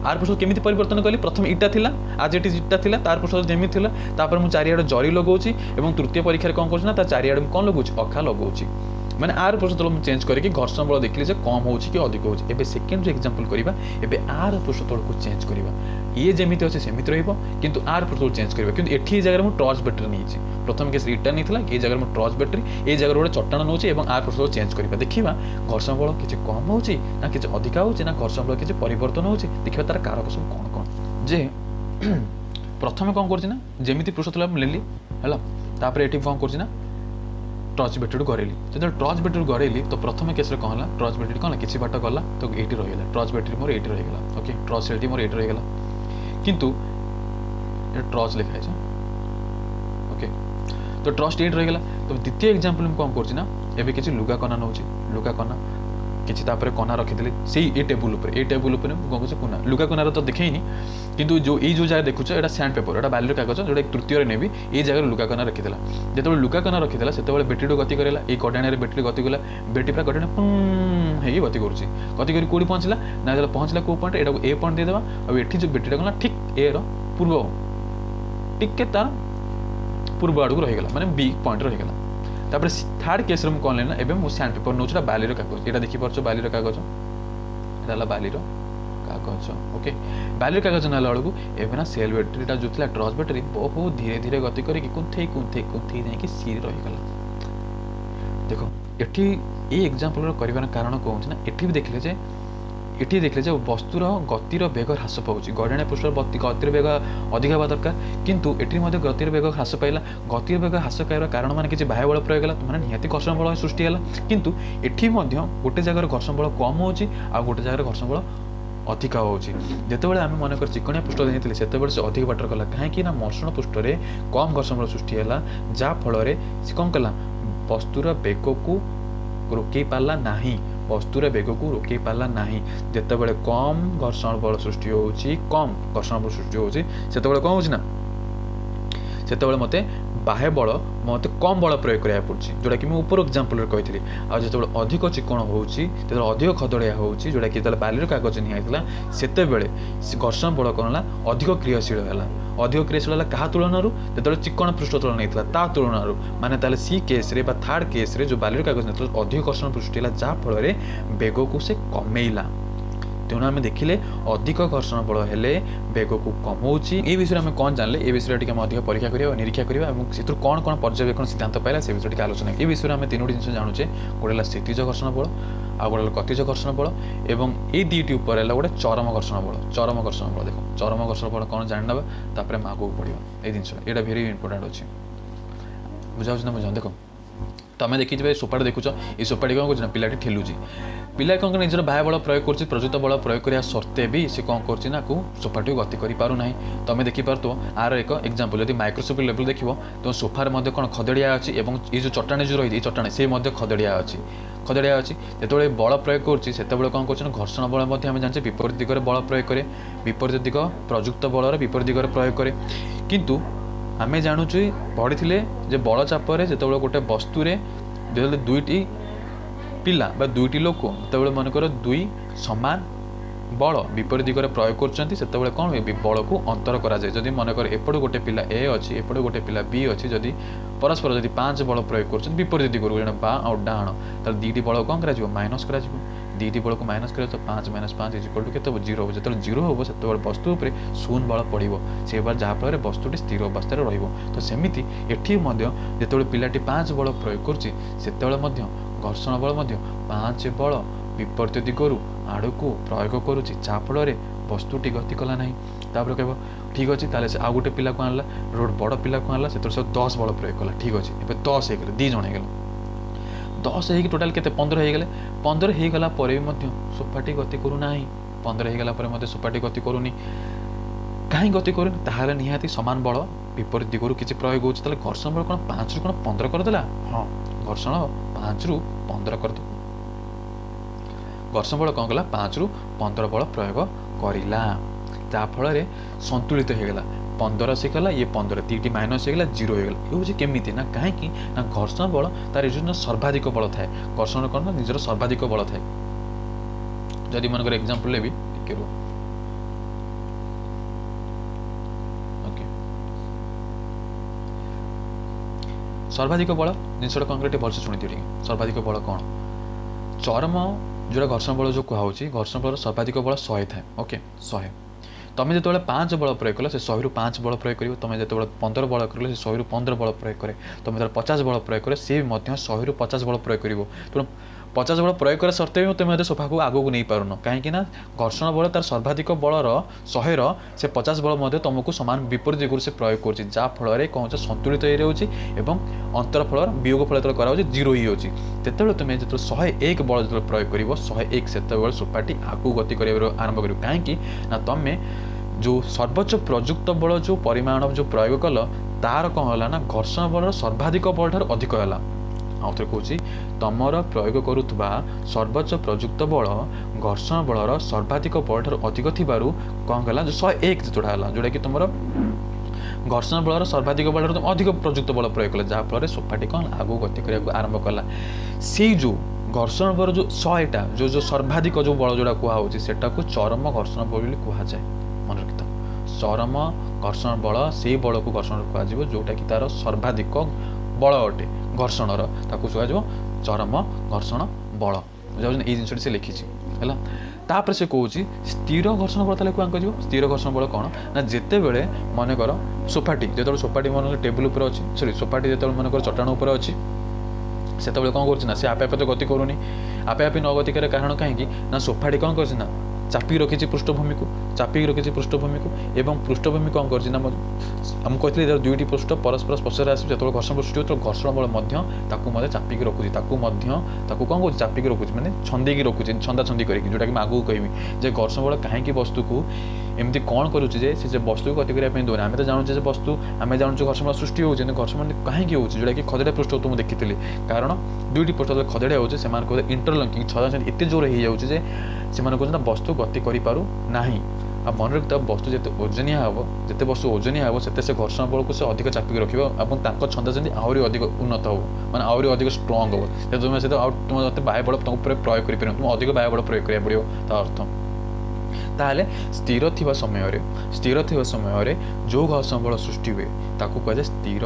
आर पृष्ठ केमी परिवर्तन कली प्रथम इटा थिला आज ये इटा थिला तार पृष्ठ जमी थिला तापर मु चारिआडे जरी लगाउछि एवं तृतीय परीक्षा कौन करछि ना ता चारिआडे कौन लगाउछि अखा लगाउछि माने आर पृष्ठतल मु चेंज करके घर्षण बल देखली जे कम होउछि कि अधिक होउछि एबे सेकंड एग्जांपल करबा एबे आर पृष्ठतल को चेंज करबा ये जेमिति अछि सेमिति रहइबो किंतु आर पृष्ठतल चेंज करबा किंतु एठी जगह मु टॉर्च बैटरी नैछि प्रथम केस इटा नहीं थिला ए जगह मु टॉर्च बैटरी ए जगह गोटे चट्टाण नउछि एवं आर पृष्ठतल चेंज करबा देखिबा घर्षण बल किछि कम होउछि ना किछि अधिक होउछि ना घर्षण बल किछि परिवर्तन होउछि देखिबा तार कारक सब कोन कोन जे प्रथम कौन करछि ना जेमिति पृष्ठतल लेली हैला तापर एठी कौन करछि ना टॉर्च बैटरी गरेली जो टॉर्च बैटरी गरेली तो प्रथम केस रे कौन टॉर्च बैटरी कौन किसी बाट गला तो ये रहीगला टॉर्च बैटरी मोर ये रहीगला ओके टॉर्च सेल्टी मोर ये रहीगला किंतु टॉर्च लिखा है ओके तो टॉर्च ये रहीगला तो द्वितीय एग्जांपल में कौन करछि ना एबे किछि लुगा कना नउछि लुगा कना किछि तापर कना रखिदेली सेही ए टेबल ऊपर कौन कहछि कोना लुगा कनार तो देखैनी किंतु जो ये जो जगह देखुछ एटा सैंड पेपर एटा बालिर कागज जोटा तृतीय रे नेबी ए जगह लुगा कना रखिदेला जेतबे लुगा कना रखिदेला सेतबे बेटरी गति करेला ए गडाणे रे बेटरी गति गला बेटी पूरा गडाणे हे गति करूछि गति करी कोडी पहुंचला ना जला पहुंचला को पॉइंट एटा ए पॉइंट दे देबा अब एठी जो बेटीटा गला ठीक ए रो पूर्व ठीक के तार पूर्व आडू रही गला माने बी पॉइंट रही गला तापर थर्ड केस रे म कोन लेना एबे मु सैंड पेपर नोचरा बालिर कागज एटा देखि परछो बालिर कागज एटाला बालिर कागज ओके बालिर कागज नाला बेलू एवं ना सेल बैटेरीटा जो टॉर्च बैटेरी बहुत धीरे धीरे गति करके कुंथई जाकि सी रहीगला देख एठी ये एग्जांपल कर कारण कौन ना एठी भी देखले जे एठी देखले जे वस्तुर गतिर बेग ह्रास पाଉଛି गड़ाणिया पृष्ठ गतिर बेग अधिक हवा दरकार किंतु एठी मध्ये गतिर बेग ह्रास पाइला गतिर बेग ह्रास पाइबार कारण माने किछि बाह्य बल प्रयोग होला माने निहाती घर्षण बल सृष्टि होला किंतु एठी मध्ये गोटे जगह घर्षण बल कम होଉଛି आ गोटे जगह घर्षण बल अधिक होଉଛି जेतेबेले आमे मन कर चिकनिया पृष्ठ देइथिले सेतेबेले से अधिक बाटर कला काहे कि ना मर्षण पृष्ठ रे कम घर्षण बल सृष्टि होला जा फल रे से कम कला वस्तुर बेग को रोकई पाला नाही वस्तुर बेग को रोकई पाला नाही जेतेबेले कम घर्षण बल सृष्टि होଉଛି कम घर्षण बल सृष्टि होଉଛି सेतेबेले कोन होଉଛି ना सेतेबेले मते बाह्य बल मते कम बल प्रयोग करिया पड़छि जोटा कि मैं ऊपर एग्जांपल रे कहितली आ जेतेबेले अधिक चिकण होଉଛି तेबेले अधिक खदड़िया होଉଛି जोटा कि तेले बालिर कागज नि आइतला सेतेबेले घर्षण बल कोनला अधिक क्रियाशील होला अधिक क्रियाशील होला कहा तुलनारू जेतेबेले चिकण पृष्ठ तुलना नैतला ता तुलनारू माने ताले सी केस रे बा थर्ड केस रे जो बालिर कागज नैतला अधिक घर्षण पृष्ठ होला जा फल रे बेग को से कमेइला तेणु आम देखिले अधिक घर्षण बल हेले बेग को कमाऊँगी ये विषय में कौन जानले ये विषय टी अधिक परीक्षा करिया निरीक्षा करिया से कौन कौन पर्यवेक्षण सिद्धांत पाइला से विषय आलोचना ये विषय में तीनोटी जिन जानूचे गोटे स्थितिज घर्षण बल आ गोटे गतिज घर्षण बल एवं ये दुईटी उपर है गोटे चरम घर्षण बल देख चरम घर्षण बल कौन जाना तापर मैं आगे पड़ो ये जिन यहाँ भेरी इंपोर्टाट अच्छे बुझा ना बुझा देख तुम देखी सोपाटी देखुच ये सोपाटी कौन कर पिलाटी ठेलुची पिला कौन निजर बाह्य बल प्रयोग कर प्रयुक्त बल प्रयोग करने सत्वे भी सी कौन कर सोफाटी को गति करना तुम देखिपार आर एक एग्जांपल यदि माइक्रोस्कोपिक लेवल देख तो सोफार कौन खदड़िया अच्छी और ये जो चट्टाणी जो रही चट्टाणी से खदड़िया अच्छी जो बल प्रयोग करते कौन कर घर्षण बल आम जाने विपरीत दिगरे बल प्रयोग करे विपरीत दिग प्रयुक्त बल विपरीत दिगरे प्रयोग करे किंतु आमे जानूँ पढ़ी जे बल चापर जो गोटे वस्तुरे जो दुईटी पिला बा दुईटी लोक जो मनकर दुई सामान बल विपरीत दिगरे प्रयोग कर कौन हुए बल को अंतर कराए जदि मनकर एपटे गोटे पिला ए अच्छी एपटे गोटे पिला बी अच्छी जदि परस्पर जदि 5 बल प्रयोग कर विपरीत दिगरू जन बा और डाण ताल दुईटी बल कौन कर माइनस कर दुईटी बल को माइनस कर 5 - 5 इक्वल टू केते 0 जो 0 हम से वस्तु उपर शून्य बल पड़ो से जहाँफल वस्तुटी स्थिर अवस्था तो सेमती एटी जो पिलाटी 5 बल प्रयोग कर घर्षण बल 5 बल विपरीत दिगरू आड़ को प्रयोग करुच्ची जहाँफल वस्तुटी गति कला ना तापर कह ठीक अच्छे ताले से आउ गोटे पिला को आनला रोड बड़ पिला को आनला से 10 बल प्रयोग कला ठीक अच्छे ए 10 हो गए 2 जन हो 10 हो टोटाल के 15 हो गले 15 हो गला भी सोफाटी गति करूना 15 हो गला सोफाटी गति करूनी कहीं गति करूनी ताहले निहाती समान बल विपरीत दिगरू किसी प्रयोग होता घर्षण बल कौन 5 रु 15 करदेला हाँ घर्षण 5 रु 15 कर घर्षण बल कौन कला 5 रु 15 बल प्रयोग करिला जाफल संतुलित होगला 15 से गला ये 15 तीटी माइनस होगला 0 होगला ये हूँ केमी ना कहीं ना घर्षण बल तार जो सर्वाधिक बल थाए घर्षण कौन ना निजर सर्वाधिक बल थाए जदि मन एग्जांपल लेबी टिके रो ओके सर्वाधिक बल जिनसटा कौन कर भलसे शुणी टे सर्वाधिक बल कौन चरम जो घर्षण बल जो कहुच्छी घर्षण बल सर्वाधिक बल 100 थाए ओके 100 तुम जो 5 बल प्रयोग कल से 100 रु 5 बल प्रयोग कर तुम जो 15 बल कर 100 रु 15 बल प्रयोग करे तुम जो 50 बल प्रयोग करे सी 100 रु 50 बल प्रयोग कर तेणु 50 बल प्रयोग कर सत्वे भी तुम सोफा को आगू नहीं पारुन कहीं घर्षण बल तार सर्वाधिक बलर 100 से 50 बल तुमको सामान विपरीत दिगू से प्रयोग कर जहाँफल कौन संतुलित हो रही अंतर फल वियोग फल जो कराऊँ 0 ही होती तुम जो 101 बल जो प्रयोग कर 101 से सोफाटी आगू गति कर आरंभ कर कहीं तुम जो सर्वोच्च प्रयुक्त बल जो परिमाण जो प्रयोग कल तार कौन है ना घर्षण बल सर्वाधिक बल ठार अधिक है आउे कहूँ तुमर प्रयोग करुवा सर्वोच्च प्रयुक्त बल घर्षण बलर सर्वाधिक बल ठार अधिक थी कौन है जो 101 जोड़ा है जोटा कि तुम घर्षण बलर सर्वाधिक बल तुम अधिक प्रयुक्त बल प्रयोग कल जहाँफल सोफाटी कौन आगू गति करने आरंभ कला से जो घर्षण बल जो 100टा जो सर्वाधिक जो बल जोड़ा कहुच्छी से चरम घर्षण बल कहुए मन रखी चरम घर्षण बल से बल को घर्षण कह जोटा कि तार सर्वाधिक बल अटे घर्षणर ताकू कह चरम घर्षण बल ये जिन से लिखी है तापर से कहूँ स्थिर घर्षण बल क्या कर स्थिर घर्षण बल कौन ना जिते बड़े मनकर सोफाटी जो सोफाटी मन टेबुल उपर अच्छी सॉरी सोफाटी जो मनकर चट्टाण उपर अच्छी ସେତେବେଳେ କ'ଣ କରୁଛି ନା ସେ ଆପେ ଆପେ ତ ଗତି କରୁନି। ଆପେ ଆପେ ନ ଗତି କରିବା କାରଣ କାହିଁକି ନା ସୋଫାଟି କ'ଣ କରୁଛି ନା ଚାପିକି ରଖିଛି ପୃଷ୍ଠଭୂମିକୁ ଏବଂ ପୃଷ୍ଠଭୂମି କ'ଣ କରୁଛି ନା ମୁଁ କହିଥିଲି ଦୁଇଟି ପୃଷ୍ଠ ପରସ୍ପର ସ୍ପର୍ଶରେ ଆସିବ ଯେତେବେଳେ ଘର୍ଷଣ ବଳ ସୃଷ୍ଟି ହେଉଥିବ ଘର୍ଷଣ ବଳ ମଧ୍ୟ ତାକୁ ଚାପିକି ରଖୁଛି ତାକୁ କ'ଣ କରୁଛି ଚାପିକି ରଖୁଛି ମାନେ ଛନ୍ଦେଇକି ରଖୁଛି ଛନ୍ଦାଛନ୍ଦି କରିକି, ଯେଉଁଟାକି ମୁଁ ଆଗକୁ କହିବି ଯେ ଘର୍ଷଣ ବଳ କାହିଁକି ବସ୍ତୁକୁ ଏମିତି କ'ଣ କରୁଛି ଯେ ସେ ବସ୍ତୁକୁ ଗତି କରିବା ପାଇଁ ଦେଉନି। ଆମେ ତ ଜାଣୁଛେ ଯେ ବସ୍ତୁ ଆମେ ଜାଣୁଛୁ ଘର୍ଷଣ ବଳ ସୃଷ୍ଟି ହେଉଛି, କିନ୍ତୁ ଘର୍ଷଣ ବଳ କାହିଁକି ହେଉଛି ଯେଉଁଟାକି ଖଦେଡ଼ା ପୃଷ୍ଠ ତ ମୁଁ ଦେଖିଥିଲି, କାରଣ ଦୁଇଟି ପୃଷ୍ଠ ଯେତେବେଳେ ଖଦେଡ଼ା ହେଉଛି ସେମାନଙ୍କ ଇଣ୍ଟରଲଙ୍କିଂ ଛନ୍ଦାଛନ୍ଦି ଏତେ ଜୋର ହେଇଯାଉଛି ଯେ ସେମାନେ କହୁଛନ୍ତି ନା ବସ୍ତୁ ଗତି କରିପାରୁ ନାହିଁ। ଆଉ ମନେ ରଖିଥାଉ ବସ୍ତୁ ଯେତେ ଓଜନିଆ ହେବ ସେତେ ସେ ଘର୍ଷଣ ବଳକୁ ସେ ଅଧିକ ଚାପିକି ରଖିବ ଏବଂ ତାଙ୍କ ଛନ୍ଦାଛନ୍ଦି ଆହୁରି ଅଧିକ ଉନ୍ନତ ହେବ, ମାନେ ଆହୁରି ଅଧିକ ଷ୍ଟ୍ରଙ୍ଗ ହେବ। ତୁମେ ସେତ ଆଉ ତୁମେ ମୋତେ ବାହ୍ୟ ବଳ ତୁମ ଉପରେ ପ୍ରୟୋଗ କରିପାରିବ, ତୁମେ ଅଧିକ ବାହ୍ୟ ବଳ ପ୍ରୟୋଗ କରିବାକୁ ପଡ଼ିବ ତା ଅର୍ଥ। ତାହେଲେ ସ୍ଥିର ଥିବା ସମୟରେ ଯେଉଁ ଘର୍ଷଣ ବଳ ସୃଷ୍ଟି ହୁଏ ତାକୁ କୁହାଯାଏ ସ୍ଥିର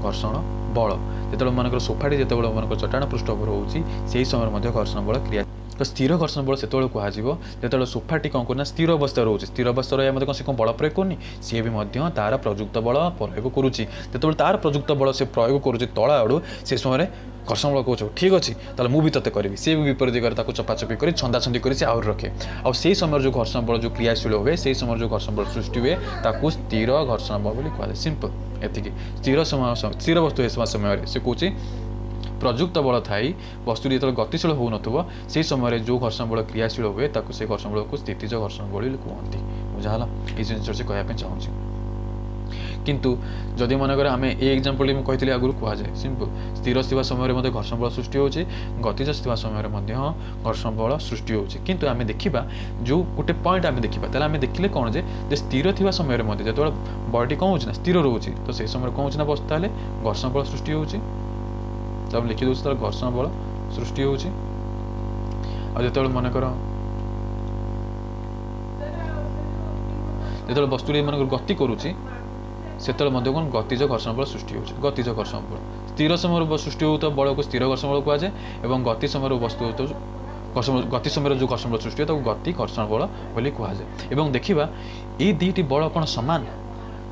ଘର୍ଷଣ ବଳ। ଯେତେବେଳେ ମନେକର ସୋଫାଟି ଯେତେବେଳେ ମନେକର ଚଟାଣ ପୃଷ୍ଠ ଉପରେ ହେଉଛି ସେହି ସମୟରେ ମଧ୍ୟ ଘର୍ଷଣ ବଳ କ୍ରିୟା। ତ ସ୍ଥିର ଘର୍ଷଣ ବଳ ସେତେବେଳେ କୁହାଯିବ ଯେତେବେଳେ ସୋଫାଟି କ'ଣ କରୁନା ସ୍ଥିର ଅବସ୍ଥାରେ ରହୁଛି। ସ୍ଥିର ଅବସ୍ଥା ରହିବା ମଧ୍ୟ କ'ଣ ସେ କ'ଣ ବଳ ପ୍ରୟୋଗ କରୁନି, ସିଏ ବି ମଧ୍ୟ ତା'ର ପ୍ରଯୁକ୍ତ ବଳ ପ୍ରୟୋଗ କରୁଛି। ଯେତେବେଳେ ତା'ର ପ୍ରଯୁକ୍ତ ବଳ ସେ ପ୍ରୟୋଗ କରୁଛି ତଳ ଆଡ଼ୁ, ସେ ସମୟରେ ଘର୍ଷଣ ବଳ କହୁଛୁ ଠିକ୍ ଅଛି ତାହେଲେ ମୁଁ ବି ତତେ କରିବି, ସିଏ ବି ବିପରୀତ ଦିଗରେ ତାକୁ ଚପାଚପି କରି ଛନ୍ଦାଛନ୍ଦି କରି ସେ ଆହୁରି ରଖେ। ଆଉ ସେହି ସମୟରେ ଯେଉଁ ଘର୍ଷଣ ବଳ ଯେଉଁ କ୍ରିୟାଶୀଳ ହୁଏ ସେହି ସମୟରେ ଯେଉଁ ଘର୍ଷଣ ବଳ ସୃଷ୍ଟି ହୁଏ ତାକୁ ସ୍ଥିର ଘର୍ଷଣ ବଳ ବୋଲି କୁହାଯାଏ। ସିମ୍ପଲ୍ ଏତିକି। ସ୍ଥିର ବସ୍ତୁ ହେବା ସମୟରେ ସେ କହୁଛି ପ୍ରଯୁକ୍ତ ବଳ ଥାଇ ବସ୍ତୁଟି ଯେତେବେଳେ ଗତିଶୀଳ ହେଉନଥିବ ସେହି ସମୟରେ ଯେଉଁ ଘର୍ଷଣ ବଳ କ୍ରିୟାଶୀଳ ହୁଏ ତାକୁ ସେ ଘର୍ଷଣ ବଳକୁ ସ୍ଥିତିଜ ଘର୍ଷଣ ବଳ ବୋଲି କୁହନ୍ତି। ବୁଝାହେଲା? ଏଇ ଜିନିଷ ସେ କହିବା ପାଇଁ ଚାହୁଁଛି। କିନ୍ତୁ ଯଦି ମନେକର ଆମେ ଏ ଏକ୍ଜାମ୍ପଲ୍ ମୁଁ କହିଥିଲି ଆଗରୁ କୁହାଯାଏ ସିମ୍ପଲ୍ ସ୍ଥିର ଥିବା ସମୟରେ ମଧ୍ୟ ଘର୍ଷଣ ବଳ ସୃଷ୍ଟି ହେଉଛି, ଗତିଜ ଥିବା ସମୟରେ ମଧ୍ୟ ଘର୍ଷଣ ବଳ ସୃଷ୍ଟି ହେଉଛି। କିନ୍ତୁ ଆମେ ଦେଖିବା ଯେଉଁ ଗୋଟେ ପଏଣ୍ଟ ଆମେ ଦେଖିବା ତାହେଲେ ଆମେ ଦେଖିଲେ କ'ଣ ଯେ ସ୍ଥିର ଥିବା ସମୟରେ ମଧ୍ୟ ଯେତେବେଳେ ବଳଟି କ'ଣ ହେଉଛି ନା ସ୍ଥିର ରହୁଛି ତ ସେହି ସମୟରେ କ'ଣ ହେଉଛି ନା ବସ୍ତୁ ତାହେଲେ ଘର୍ଷଣ ବଳ ସୃଷ୍ଟି ହେଉଛି। ତାପରେ ଲେଖିଦେଉଛି ତାହେଲେ ଘର୍ଷଣ ବଳ ସୃଷ୍ଟି ହେଉଛି। ଆଉ ଯେତେବେଳେ ମନେକର ଯେତେବେଳେ ବସ୍ତୁଟି ମନେକର ଗତି କରୁଛି ସେତେବେଳେ ମଧ୍ୟ କ'ଣ ଗତିଜ ଘର୍ଷଣ ବଳ ସୃଷ୍ଟି ହେଉଛି। ଗତିଜ ଘର୍ଷଣ ବଳ ସ୍ଥିର ସମୟରେ ସୃଷ୍ଟି ହେଉଥିବା ବଳକୁ ସ୍ଥିର ଘର୍ଷଣ ବଳ କୁହାଯାଏ ଏବଂ ଗତି ସମୟରେ ବସ୍ତୁ ଗତି ସମୟରେ ଯେଉଁ ଘର୍ଷଣ ବଳ ସୃଷ୍ଟି ହୁଏ ତାକୁ ଗତି ଘର୍ଷଣ ବଳ ବୋଲି କୁହାଯାଏ। ଏବଂ ଦେଖିବା ଏଇ ଦୁଇଟି ବଳ କ'ଣ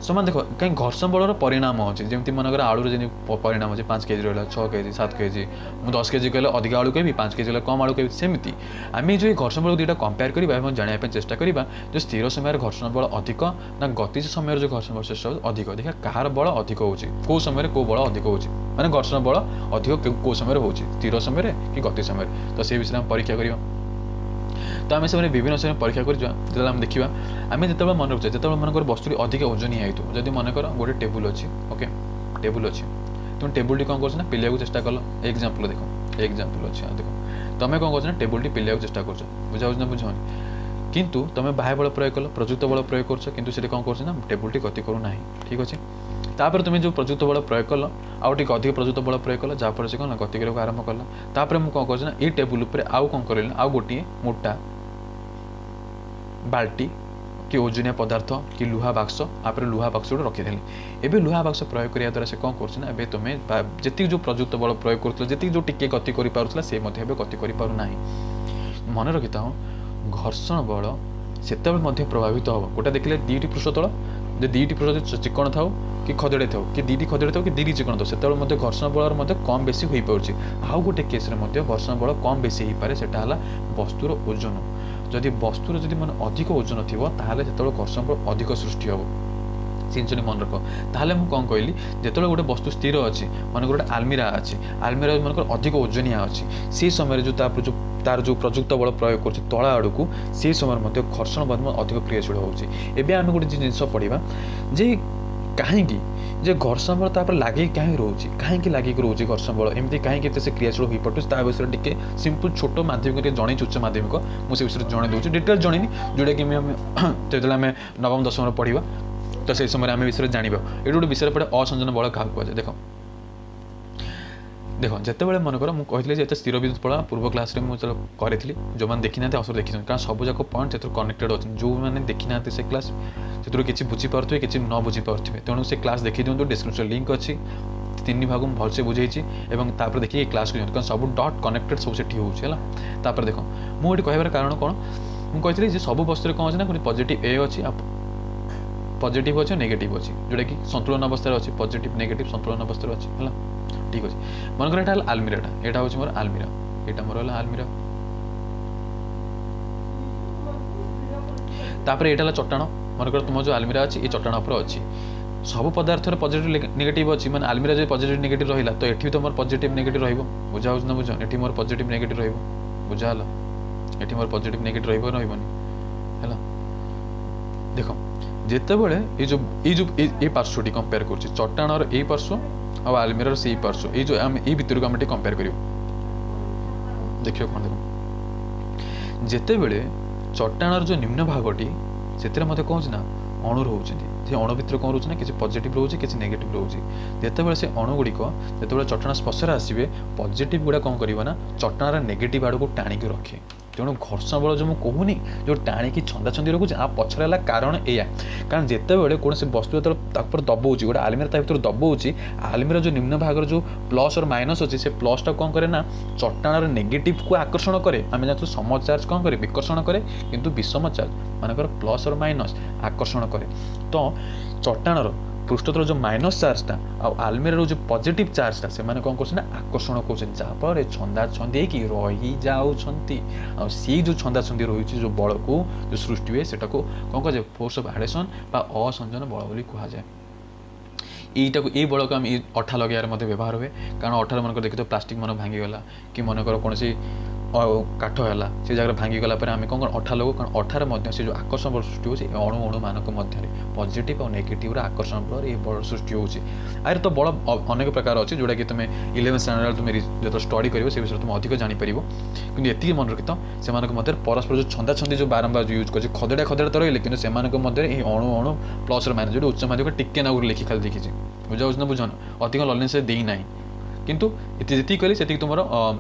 ସମାନ ଦେଖ କାହିଁକି ଘର୍ଷଣ ବଳର ପରିଣାମ ଅଛି। ଯେମିତି ମନେକର ଆଳୁରେ ଯେମିତି ପରିଣାମ ଅଛି 5 କେଜି ରହିଲା 6 କେଜି 7 କେଜି, ମୁଁ 10 କେଜି କହିଲେ ଅଧିକ ଆଳୁ କହିବି, 5 କେଜି କହିଲେ କମ୍ ଆଳୁ କହିବି। ସେମିତି ଆମେ ଯେଉଁ ଘର୍ଷଣ ବଳ ଦୁଇଟା କମ୍ପେୟାର କରିବା ଏବଂ ଜାଣିବା ପାଇଁ ଚେଷ୍ଟା କରିବା ଯେ ସ୍ଥିର ସମୟରେ ଘର୍ଷଣ ବଳ ଅଧିକ ନା ଗତିଜ ସମୟରେ ଯେଉଁ ଘର୍ଷଣ ବଳ ସୃଷ୍ଟି ଅଧିକ, ଦେଖିବା କାହାର ବଳ ଅଧିକ ହେଉଛି, କେଉଁ ସମୟରେ କେଉଁ ବଳ ଅଧିକ ହେଉଛି, ମାନେ ଘର୍ଷଣ ବଳ ଅଧିକ କେଉଁ ସମୟରେ ହେଉଛି, ସ୍ଥିର ସମୟରେ କି ଗତି ସମୟରେ। ତ ସେ ବିଷୟରେ ଆମେ ପରୀକ୍ଷା କରିବା। ତ ଆମେ ସେମାନେ ବିଭିନ୍ନ ସମୟରେ ପରୀକ୍ଷା କରିବା। ଯେତେବେଳେ ଆମେ ଦେଖିବା ଆମେ ଯେତେବେଳେ ମନେ ରଖୁଛେ ଯେତେବେଳେ ମନେକର ବସ୍ତୁଟି ଅଧିକ ଓଜନିଆ ହେଇଥିବ, ଯଦି ମନେକର ଗୋଟେ ଟେବୁଲ୍ ଅଛି, ଓକେ ଟେବୁଲ୍ ଅଛି, ତୁମେ ଟେବୁଲ୍ଟି କ'ଣ କରୁଛ ନା ପେଲିବାକୁ ଚେଷ୍ଟା କଲ। ଏକ୍ଜାମ୍ପଲ୍ ଦେଖ ଏକ୍ଜାମ୍ପଲ୍ ଅଛି ଦେଖ ତୁମେ କ'ଣ କରୁଛ ନା ଟେବୁଲ୍ଟି ପେଲିବାକୁ ଚେଷ୍ଟା କରୁଛ, ବୁଝାଉଛି ନା ବୁଝାଉନି, କିନ୍ତୁ ତୁମେ ବାହ୍ୟ ବଳ ପ୍ରୟୋଗ କଲ, ପ୍ରଯୁକ୍ତ ବଳ ପ୍ରୟୋଗ କରୁଛ, କିନ୍ତୁ ସେଠି କ'ଣ କରୁଛ ନା ଟେବୁଲ୍ଟି ଗତି କରୁନାହିଁ। ଠିକ୍ ଅଛି। ତାପରେ ତୁମେ ଯେଉଁ ପ୍ରଯୁକ୍ତ ବଳ ପ୍ରୟୋଗ କଲ ଆଉ ଟିକେ ଅଧିକ ପ୍ରଯୁକ୍ତ ବଳ ପ୍ରୟୋଗ କଲ, ଯାହାଫଳରେ ସେ କ'ଣ ନା ଗତି କରିବାକୁ ଆରମ୍ଭ କଲା। ତାପରେ ମୁଁ କ'ଣ କରୁଛି ନା ଏଇ ଟେବୁଲ୍ ଉପରେ ଆଉ କ'ଣ କରିଲି ନା ଆଉ ଗୋଟିଏ ମୋଟା ବାଲ୍ଟି କି ଓଜନିଆ ପଦାର୍ଥ କି ଲୁହା ବାକ୍ସ ତାପରେ ଲୁହା ବାକ୍ସ ଗୋଟେ ରଖିଦେଲି। ଏବେ ଲୁହା ବାକ୍ସ ପ୍ରୟୋଗ କରିବା ଦ୍ୱାରା ସେ କ'ଣ କରୁଛି ନା ଏବେ ତୁମେ ଯେତିକି ଯେଉଁ ପ୍ରଯୁକ୍ତ ବଳ ପ୍ରୟୋଗ କରୁଥିଲା, ଯେତିକି ଯେଉଁ ଟିକେ ଗତି କରିପାରୁଥିଲା ସେ ମଧ୍ୟ ଏବେ ଗତି କରିପାରୁନାହିଁ। ମନେ ରଖିଥାଉ ଘର୍ଷଣ ବଳ ସେତେବେଳେ ମଧ୍ୟ ପ୍ରଭାବିତ ହେବ। ଗୋଟେ ଦେଖିଲେ ଦୁଇଟି ପୃଷ୍ଠ ତଳ, ଯେ ଦୁଇଟି ପୃଷ୍ଠ ଚିକଣ ଥାଉ କି ଖଦେଡ଼େ ଥାଉ କି ଦୁଇଟି ଖଦେଡ଼େ ଥାଉ କି ଦୁଇଟି ଚିକଣ ଥାଉ, ସେତେବେଳେ ମଧ୍ୟ ଘର୍ଷଣ ବଳର ମଧ୍ୟ କମ୍ ବେଶୀ ହୋଇପାରୁଛି। ଆଉ ଗୋଟେ କେସ୍ରେ ମଧ୍ୟ ଘର୍ଷଣ ବଳ କମ୍ ବେଶୀ ହୋଇପାରେ, ସେଟା ହେଲା ବସ୍ତୁର ଓଜନ। ଯଦି ବସ୍ତୁର ଯଦି ମାନେ ଅଧିକ ଓଜନ ଥିବ ତାହେଲେ ସେତେବେଳେ ଘର୍ଷଣ ବଳ ଅଧିକ ସୃଷ୍ଟି ହେବ। ଜିନିଷଟି ମନେ ରଖ। ତାହେଲେ ମୁଁ କ'ଣ କହିଲି, ଯେତେବେଳେ ଗୋଟେ ବସ୍ତୁ ସ୍ଥିର ଅଛି, ମନେକର ଗୋଟେ ଆଲମିରା ଅଛି, ଆଲମିରା ମନେକର ଅଧିକ ଓଜନିଆ ଅଛି, ସେହି ସମୟରେ ଯେଉଁ ତାର ଯେଉଁ ପ୍ରଯୁକ୍ତ ବଳ ପ୍ରୟୋଗ କରୁଛି ତଳ ଆଡ଼କୁ, ସେହି ସମୟରେ ମଧ୍ୟ ଘର୍ଷଣ ବଳ ଅଧିକ କ୍ରିୟାଶୀଳ ହେଉଛି। ଏବେ ଆମେ ଗୋଟେ ଜିନିଷ ପଢ଼ିବା ଯେ କାହିଁକି ଯେ ଘର୍ଷଣ ବଳ ତାପରେ ଲାଗିକି କାହିଁକି ଲାଗିକି ରହୁଛି ଘର୍ଷଣ ବଳ ଏମିତି କାହିଁକି ଏତେ ସେ କ୍ରିୟାଶୀଳ ହୋଇପାରୁଛି, ତା ବିଷୟରେ ଟିକେ ସିମ୍ପଲ୍ ଛୋଟ ମାଧ୍ୟମିକ ଟିକେ ଜଣେଇଛି, ଉଚ୍ଚ ମାଧ୍ୟମିକ ମୁଁ ସେ ବିଷୟରେ ଜଣେଇ ଦେଉଛି, ଡିଟେଲ୍ ଜଣେଇନି, ଯେଉଁଟାକି ଆମେ ଯେତେବେଳେ ଆମେ ନବମ ଦଶମରେ ପଢ଼ିବା ତ ସେହି ସମୟରେ ଆମେ ବିଷୟରେ ଜାଣିବା। ଏଇଠି ଗୋଟେ ବିଷୟରେ ପଡ଼େ ଅସଂଯୋନ ବଳ କାହାକୁ କୁହାଯାଏ। ଦେଖ ଯେତେବେଳେ ମନେକର ମୁଁ କହିଥିଲି ଯେ ଏତେ ସ୍ଥିର ବିଦ୍ୟୁତ୍ ବଳ ପୂର୍ବ କ୍ଲାସ୍ରେ ମୁଁ ଯେତେବେଳେ କରିଥିଲି, ଯେଉଁମାନେ ଦେଖିନାହାନ୍ତି ଅବସର ଦେଖିଛନ୍ତି, କାରଣ ସବୁଯାକ ପଏଣ୍ଟ ସେଥିରୁ କନେକ୍ଟେଡ୍ ଅଛନ୍ତି। ଯେଉଁମାନେ ଦେଖିନାହାନ୍ତି ସେ କ୍ଲାସ୍ ସେଥିରୁ କିଛି ବୁଝିପାରୁଥିବେ କିଛି ନ ବୁଝିପାରୁଥିବେ, ତେଣୁ ସେ କ୍ଲାସ୍ ଦେଖିଦିଅନ୍ତୁ, ଡିସ୍କ୍ରିପ୍ସନ୍ ଲିଙ୍କ୍ ଅଛି, 3 ଭାଗ ମୁଁ ଭଲସେ ବୁଝେଇଛି ଏବଂ ତାପରେ ଦେଖିକି ଏ କ୍ଲାସ୍କୁ ଦିଅନ୍ତୁ, କାରଣ ସବୁ ଡଟ୍ କନେକ୍ଟେଡ୍ ସବୁ ସେଠି ହେଉଛି ହେଲା। ତାପରେ ଦେଖ ମୁଁ ଏଠି କହିବାର କାରଣ କ'ଣ, ମୁଁ କହିଥିଲି ଯେ ସବୁ ବସ୍ତୁରେ କ'ଣ ଅଛି ନା ଗୋଟେ ପଜିଟିଭ୍ ଏ ଅଛି ଆଉ पॉजिटिव अच्छे नेगेटिव अच्छी जोटा कि संतुलन अवस्था अच्छी पॉजिटिव नेगेटिव संतुलन अवस्था अच्छी है ठीक अच्छे मनकर यहाँ आलमीराटा यहाँ हूँ मोर आलमीरा यहाँ मोर आलमीरा तापर यहाँ चट्टाण मनकर तुम जो आलमीरा अच्छी ये चट्टाण उपर अच्छी सब पदार्थर पॉजिटिव नेगेटिव अच्छी मैंने आलमीरा जो पॉजिटिव नेगेटिव रहा तो ये तो मोर पॉजिटिव नेगेटिव रही बुझा ना बुझ ये मोर पॉजिटिव नेगेटिव रही बुझा ये मोर पॉजिटिव नेगेटिव रही है देख जिते बड़े ये पार्श्वटी कंपेयर कर चट्टाणर ये पार्श्व आ आलमीरार से पार्श्व ये जो ये भितर को आम कंपेयर कर देखिए कौन देख जिते बड़े चट्टाणर जो निम्न भागटी से मत कौन ना अणु रोचे से अणु भितर कौन रोचे ना किसी पॉजिटिव रोचे किसी नेगेटिव रोचे जितेबाला से अणु गुड़िक जो चट्टाण स्पर्श आसवे पॉजिटिव गुड़ा कौन करना चट्टाणर नेगेटिव आड़ को टाणिक रखे तेणु घर्षण बल जो मुझे कहूनी जो टाणिकी छंदा छंदी रखुचे आ पछर कारण या कारण जिते बड़े कौन से वस्तु जो दबाऊँच गोटे आलमीरा भर दबाऊँच आलमीरा जो निम्न भाग जो प्लस और माइनस अच्छी से प्लस टा कौन करे ना चट्टाणर नेगेटिव को आकर्षण करे आम जानते सम चार्ज कौन करे विकर्षण करे किंतु विषम चार्ज मानकर प्लस और माइनस आकर्षण करे तो चट्टाणर पृष्ठतर जो माइनस चार्जटा आलमीरार जो पॉजिटिव चार्जटा से माने कौन कर आकर्षण कर जहाँफल छंदा छंदी कि रही जाऊँगी सी जो छंदा छंदी रही जो बल को जो सृष्टि हुए सेटा को कौन कह फोर्स ऑफ एडिशन बा असंजन बल बोली कहुए ये बल को आम अठा लगे व्यवहार हुए कारण अठार मन देखिए तो प्लास्टिक मन भांगीगला कि मनकर कौन काठ है से जगह भांगीगला आम कौन अठा लगू कारण अठार से जो आकर्षण बल सृष्टि होती अणु अणु मानक मध्य पॉजिटिव और नेगेटिव आकर्षण बल ये बल सृष्टि होती आर तो बल अनेक प्रकार अच्छे जोटा कि तुम 11th स्टैंडर्ड तुम जो स्टडी कर विषय तुम अधिक जापर कि ये मन रखी से मध्य परस्पर जो छंदा छंदी जो बारंबार यूज कर खदेड़ा खदेड़ा तो रही कि अणु अणु प्लस और माइनस जो उच्च माध्यमिक टिके ना लिखी खाली देखी बुझाऊँ ना बुझन अधिक लर्निंग से देना किंतु ये करी से तुम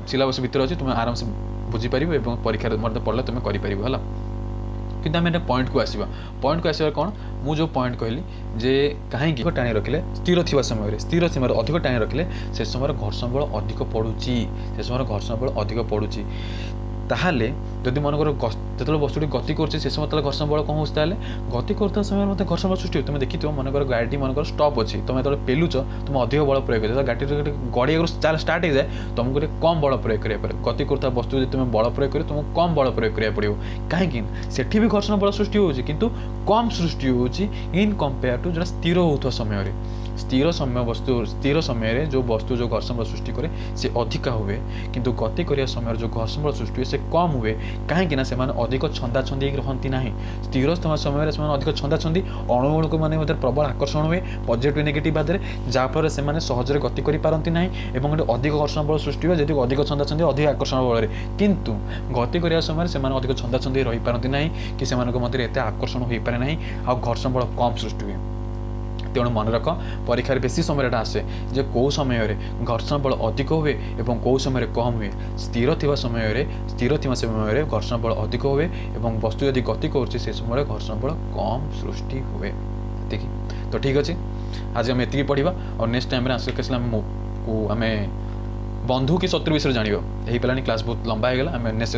सिलेबस भितर अच्छे तुम आराम से बुझीपर और परीक्षा मतलब पढ़ले तुम कर कि आम पॉइंट को आसवा पॉइंट को आसवा कौन मुझे पॉइंट कहली जे कहीं टाणी रखिले स्थिर थी समय स्थिर समय अधिक टाणी रखिले से समय घर्षण बल अधिक पड़ुची से समय घर्षण बल अधिक पड़ुची ताहले जदि मनकर जो वस्तुटी गति कर समय तक घर्षण बल कौन होता गति करता समय मतलब घर्षण बल सृष्टि तुम देखिए मनकर गाड़ी मनकर स्टप अच्छी तुम जो पेलुच तुम अधिक बल प्रयोग कर गाड़ी गड़ी चाल स्टार्ट हो जाए तुमको कम बल प्रयोग करा पड़े गति करता वस्तु जो तुम बल प्रयोग कर तुमको कम बल प्रयोग करा पड़ो कहीं सेठी भी घर्षण बल सृष्टि होती किंतु कम सृष्टि होती इन कंपेयर टू जो स्थिर होता समय स्थिर समय वस्तु स्थिर समय जो वस्तु जो घर्षण बल सृष्टि करे से अधिका हुए किंतु गति करिया समय जो घर्षण बल सृष्टि हुए से कम हुए कहीं अधिक छंदा छंदी रहती ना स्थिर समय अधिक छंदा छंदी अणु अणु को मैंने प्रबल आकर्षण हुए पॉजिटिव नेगेटिव बादे जहाँफल से सहजरे गति करपारती ना और अधिक घर्षण बल सृष्टि हुए जी अधिक छंदा छंदी अधिक आकर्षण बल किंतु गति करिया समय से अधिक छंदा छंदी रही पारती ना कि से मध्य एत आकर्षण हो पारे ना आ घर्षण बल कम सृष्टि हुए तेणु मन रख परीक्षार बेसी समय आसे जे कौ समय घर्षण बल अधिक हुए और कौ समय कम हुए स्थिर समय घर्षण बल अधिक हुए और वस्तु यदि गति कर समय घर्षण बल कम सृष्टि हुए तो ठीक अच्छे आज आम ये पढ़ा और नेक्स्ट टाइम आंसर आम बंधु कि शत्रु विषय जाना यही पानी क्लास बहुत लंबा हो गला आम नेक्स्ट